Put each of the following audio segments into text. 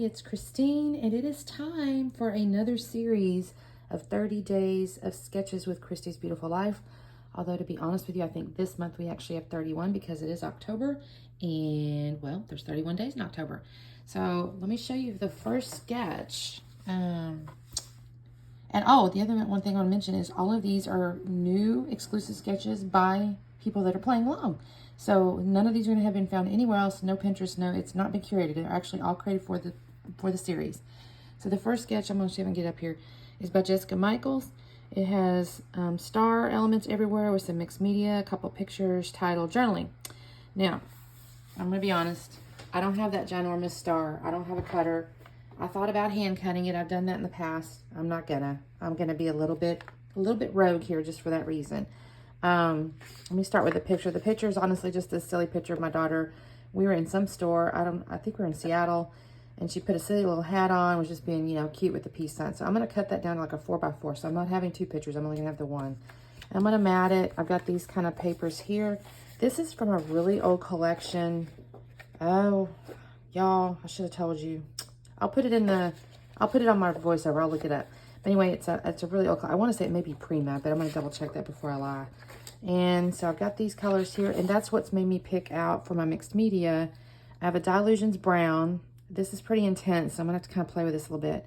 it's Christine, and it is time for another series of 30 days of sketches with Christy's Beautiful Life. Although, to be honest with you, I think this month we actually have 31 because it is October, and, well, there's 31 days in October. So, let me show you the first sketch. And, oh, the other one thing I want to mention is all of these are new exclusive sketches by people that are playing along. So none of these are going to have been found anywhere else. No Pinterest. No, it's not been curated. They're actually all created for the series. So the first sketch, I'm going to see if I can get up here, is by Jessica Michaels. It has star elements everywhere with some mixed media, a couple pictures, title, journaling. Now, I'm going to be honest. I don't have that ginormous star. I don't have a cutter. I thought about hand cutting it. I've done that in the past. I'm not gonna. I'm gonna be a little bit rogue here just for that reason. Let me start with the picture. The picture is honestly just this silly picture of my daughter. We were in some store. I think we were in Seattle, and she put a silly little hat on, was just being, cute with the peace sign. So I'm going to cut that down to like a 4x4. So I'm not having two pictures. I'm only going to have the one. I'm going to mat it. I've got these kind of papers here. This is from a really old collection. Oh, y'all, I should have told you. I'll put it on my voiceover. I'll look it up. But anyway, it's a really old, I want to say it may be pre-mat, but I'm going to double check that before I lie. And so I've got these colors here, and that's what's made me pick out for my mixed media. I have a Dilutions Brown. This is pretty intense, so I'm going to have to kind of play with this a little bit.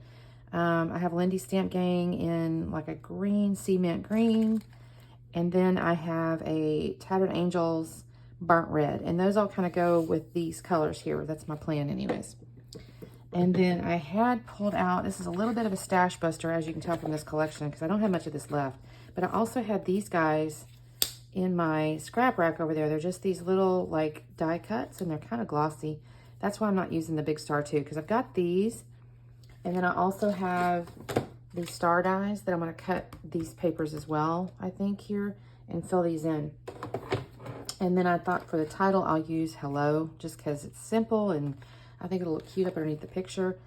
I have Lindy Stamp Gang in like a green, cement green. And then I have a Tattered Angels burnt red. And those all kind of go with these colors here. That's my plan anyways. And then I had pulled out, this is a little bit of a stash buster, as you can tell from this collection, because I don't have much of this left. But I also had these guys in my scrap rack over there. They're just these little, like, die cuts, and they're kind of glossy. That's why I'm not using the big star, too, because I've got these. And then I also have these star dies that I'm going to cut these papers as well, I think, here, and fill these in. And then I thought for the title, I'll use Hello, just because it's simple, and I think it'll look cute up underneath the picture.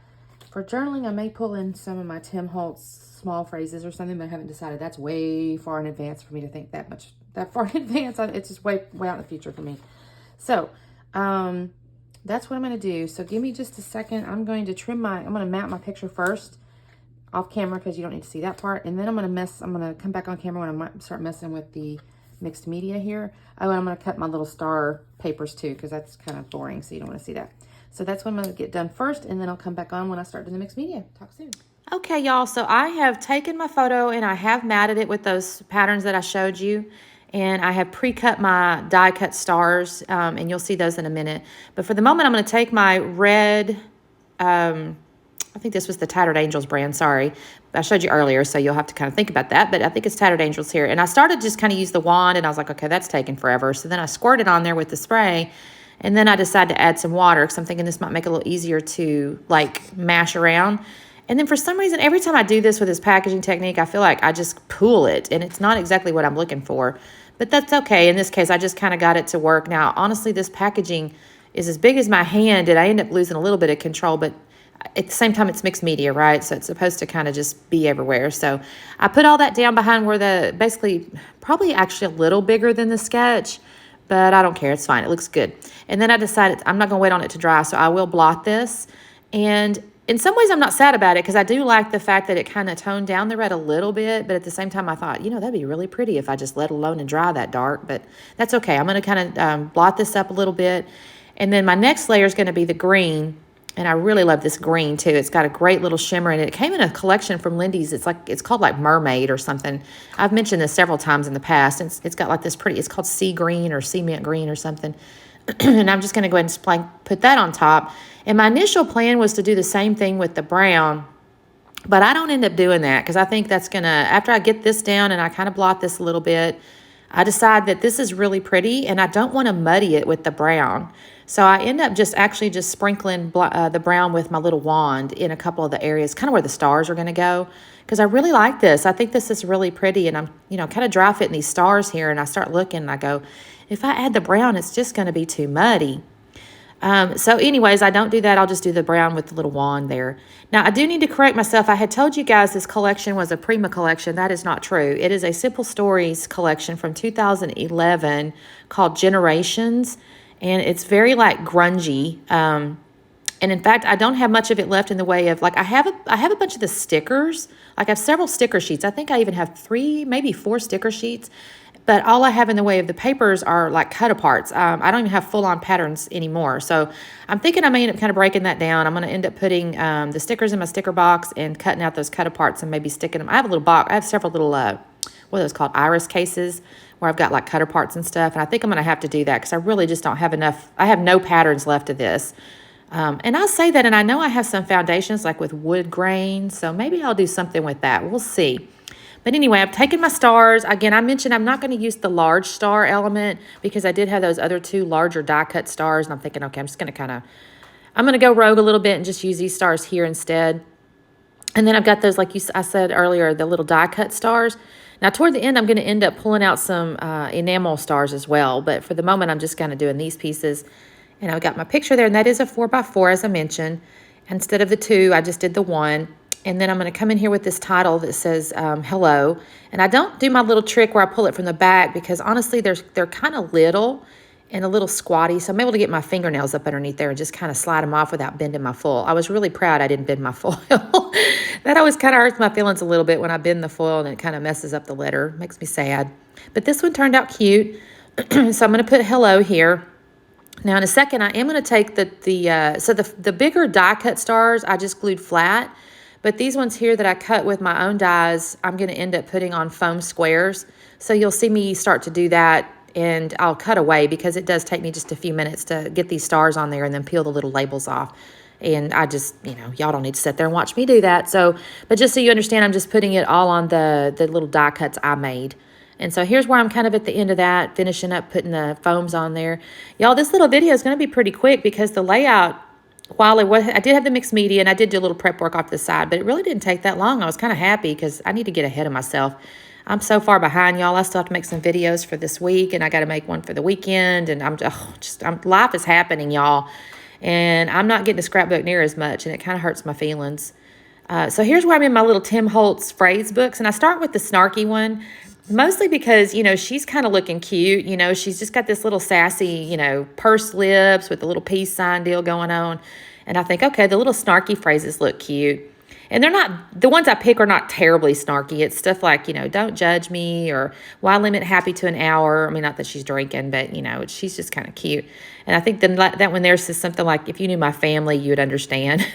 For journaling, I may pull in some of my Tim Holtz small phrases or something, but I haven't decided. That's way far in advance for me to think that far in advance. It's just way out in the future for me. So, that's what I'm going to do. So give me just a second. I'm going to map my picture first off camera because you don't need to see that part. And then I'm going to come back on camera when I start messing with the mixed media here. Oh, and I'm going to cut my little star papers too because that's kind of boring, so you don't want to see that. So that's what I'm going to get done first, and then I'll come back on when I start doing the mixed media. Talk soon. Okay, y'all, so I have taken my photo and I have matted it with those patterns that I showed you. And I have pre-cut my die cut stars, and you'll see those in a minute. But for the moment, I'm going to take my red, I think this was the Tattered Angels brand, sorry. I showed you earlier, so you'll have to kind of think about that. But I think it's Tattered Angels here. And I started just kind of use the wand, and I was like, okay, that's taking forever. So then I squirted on there with the spray. And then I decided to add some water because I'm thinking this might make it a little easier to, like, mash around. And then for some reason, every time I do this with this packaging technique, I feel like I just pool it. And it's not exactly what I'm looking for. But that's okay. In this case, I just kind of got it to work. Now, honestly, this packaging is as big as my hand, and I end up losing a little bit of control. But at the same time, it's mixed media, right? So it's supposed to kind of just be everywhere. So I put all that down behind where basically, probably actually a little bigger than the sketch. But I don't care. It's fine. It looks good. And then I decided I'm not going to wait on it to dry, so I will blot this. And in some ways, I'm not sad about it because I do like the fact that it kind of toned down the red a little bit. But at the same time, I thought, that'd be really pretty if I just let it alone and dry that dark. But that's okay. I'm going to kind of blot this up a little bit. And then my next layer is going to be the green. And I really love this green, too. It's got a great little shimmer in it. It came in a collection from Lindy's. It's called, like, Mermaid or something. I've mentioned this several times in the past. It's got, like, this pretty, it's called sea green or cement green or something. And I'm just going to go ahead and put that on top. And my initial plan was to do the same thing with the brown. But I don't end up doing that because I think that's going to, after I get this down and I kind of blot this a little bit, I decide that this is really pretty and I don't want to muddy it with the brown. So I end up just sprinkling the brown with my little wand in a couple of the areas, kind of where the stars are going to go, because I really like this. I think this is really pretty, and I'm, kind of dry fitting these stars here, and I start looking, and I go, if I add the brown, it's just going to be too muddy. So anyways, I don't do that. I'll just do the brown with the little wand there. Now, I do need to correct myself. I had told you guys this collection was a Prima collection. That is not true. It is a Simple Stories collection from 2011 called Generations, and it's very, like, grungy. And And in fact, I don't have much of it left in the way of, like, I have a bunch of the stickers. Like, I have several sticker sheets. I think I even have 3, maybe 4 sticker sheets. But all I have in the way of the papers are like cut aparts. I don't even have full-on patterns anymore. So I'm thinking I may end up kind of breaking that down. I'm going to end up putting the stickers in my sticker box and cutting out those cut aparts and maybe sticking them. I have a little box. I have several little, what are those called? Iris cases where I've got like cut aparts and stuff. And I think I'm going to have to do that because I really just don't have enough. I have no patterns left of this. And I say that, and I know I have some foundations like with wood grain. So maybe I'll do something with that. We'll see. But anyway, I've taken my stars. Again, I mentioned I'm not going to use the large star element because I did have those other 2 larger die cut stars. And I'm thinking, okay, I'm just going to I'm going to go rogue a little bit and just use these stars here instead. And then I've got those, like I said earlier, the little die cut stars. Now, toward the end, I'm going to end up pulling out some enamel stars as well. But for the moment, I'm just kind of doing these pieces. And I've got my picture there, and that is a 4x4, as I mentioned. Instead of the 2, I just did the 1. And then I'm going to come in here with this title that says hello. And I don't do my little trick where I pull it from the back because honestly, they're kind of little and a little squatty. So I'm able to get my fingernails up underneath there and just kind of slide them off without bending my foil. I was really proud I didn't bend my foil. That always kind of hurts my feelings a little bit when I bend the foil and it kind of messes up the letter. Makes me sad. But this one turned out cute. So I'm going to put hello here. Now in a second, I am going to take the bigger die cut stars I just glued flat. But these ones here that I cut with my own dies, I'm going to end up putting on foam squares. So you'll see me start to do that, and I'll cut away because it does take me just a few minutes to get these stars on there and then peel the little labels off. And I just, y'all don't need to sit there and watch me do that. So, but just so you understand, I'm just putting it all on the little die cuts I made. And so here's where I'm kind of at the end of that, finishing up putting the foams on there. Y'all, this little video is going to be pretty quick because the layout, while I did have the mixed media and I did do a little prep work off the side, but it really didn't take that long. I was kind of happy because I need to get ahead of myself. I'm so far behind, y'all. I still have to make some videos for this week, and I got to make one for the weekend. And life is happening, y'all. And I'm not getting to scrapbook near as much, and it kind of hurts my feelings. So here's where I'm in my little Tim Holtz phrase books, and I start with the snarky one. Mostly because, she's kind of looking cute. She's just got this little sassy, pursed lips with a little peace sign deal going on. And I think, okay, the little snarky phrases look cute. And they're not, the ones I pick are not terribly snarky. It's stuff like, don't judge me, or why limit happy to an hour? I mean, not that she's drinking, but, she's just kind of cute. And I think that one there says something like, if you knew my family, you would understand.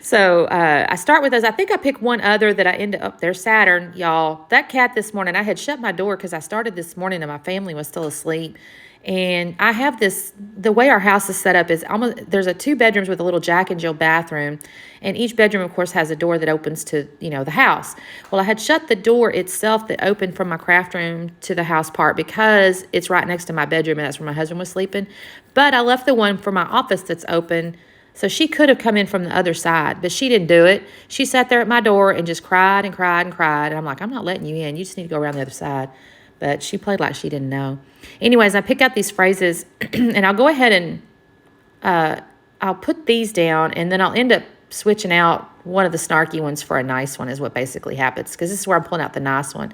So I start with those. I think I picked one other that I ended up, there's Saturn, y'all. That cat this morning, I had shut my door because I started this morning and my family was still asleep. And I have the way our house is set up is there's 2 bedrooms with a little Jack and Jill bathroom. And each bedroom, of course, has a door that opens to, the house. Well, I had shut the door itself that opened from my craft room to the house part because it's right next to my bedroom and that's where my husband was sleeping. But I left the one for my office that's open. So she could have come in from the other side, but she didn't do it. She sat there at my door and just cried and cried and cried. And I'm like, I'm not letting you in. You just need to go around the other side. But she played like she didn't know. Anyways, I pick out these phrases, and I'll go ahead and I'll put these down, and then I'll end up switching out one of the snarky ones for a nice one is what basically happens, because this is where I'm pulling out the nice one.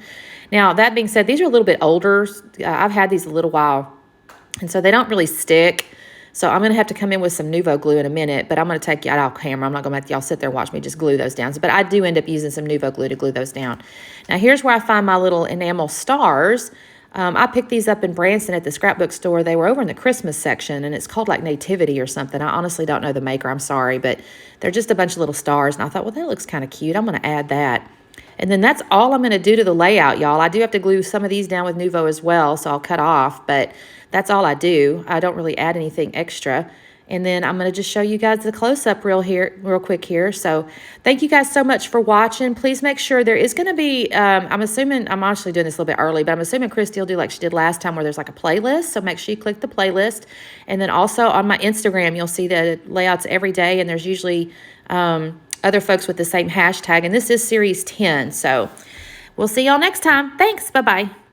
Now, that being said, these are a little bit older. I've had these a little while, and so they don't really stick. So I'm going to have to come in with some Nuvo glue in a minute, but I'm going to take you out off camera. I'm not going to let y'all sit there and watch me just glue those down. But I do end up using some Nuvo glue to glue those down. Now, here's where I find my little enamel stars. I picked these up in Branson at the scrapbook store. They were over in the Christmas section, and it's called like Nativity or something. I honestly don't know the maker. I'm sorry, but they're just a bunch of little stars. And I thought, well, that looks kind of cute. I'm going to add that. And then that's all I'm going to do to the layout, y'all. I do have to glue some of these down with Nuvo as well, so I'll cut off. But that's all I do. I don't really add anything extra. And then I'm going to just show you guys the close-up real quick here. So thank you guys so much for watching. Please make sure there is going to be, I'm actually doing this a little bit early, but I'm assuming Christy will do like she did last time where there's like a playlist. So make sure you click the playlist. And then also on my Instagram, you'll see the layouts every day. And there's usually other folks with the same hashtag. And this is series 10. So we'll see y'all next time. Thanks. Bye-bye.